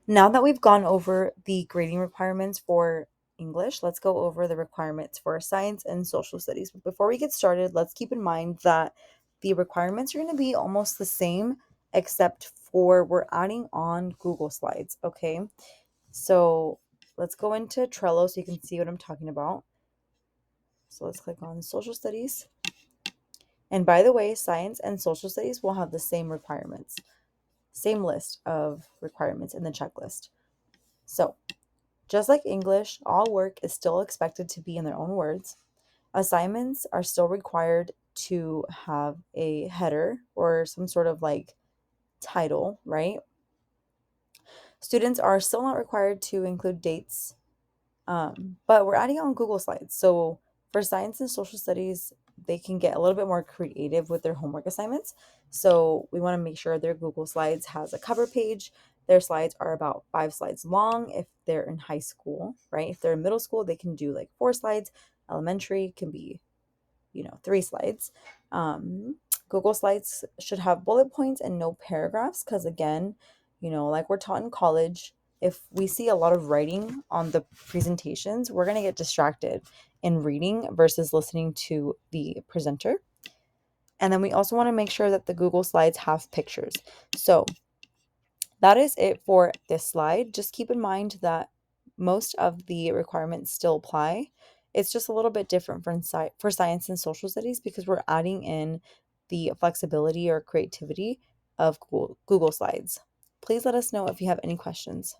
Now that we've gone over the grading requirements for English, let's go over the requirements for science and social studies. But before we get started, let's keep in mind that the requirements are going to be almost the same, except for we're adding on Google Slides, okay? So let's go into Trello so you can see what I'm talking about. So let's click on social studies. And by the way, science and social studies will have the same requirements, same list of requirements in the checklist. So just like English, all work is still expected to be in their own words. Assignments are still required to have a header or some sort of like title, right? Students are still not required to include dates, but we're adding on Google Slides. So for science and social studies, they can get a little bit more creative with their homework assignments. So we want to make sure their Google Slides has a cover page. Their slides are about 5 slides long if they're in high school, right? If they're in middle school, they can do like 4 slides. Elementary can be, 3 slides. Um, Google Slides should have bullet points and no paragraphs because, again, like we're taught in college, if we see a lot of writing on the presentations, we're going to get distracted in reading versus listening to the presenter. And then we also want to make sure that the Google Slides have pictures. So that is it for this slide. Just keep in mind that most of the requirements still apply. It's just a little bit different for science and social studies because we're adding in the flexibility or creativity of Google Slides. Please let us know if you have any questions.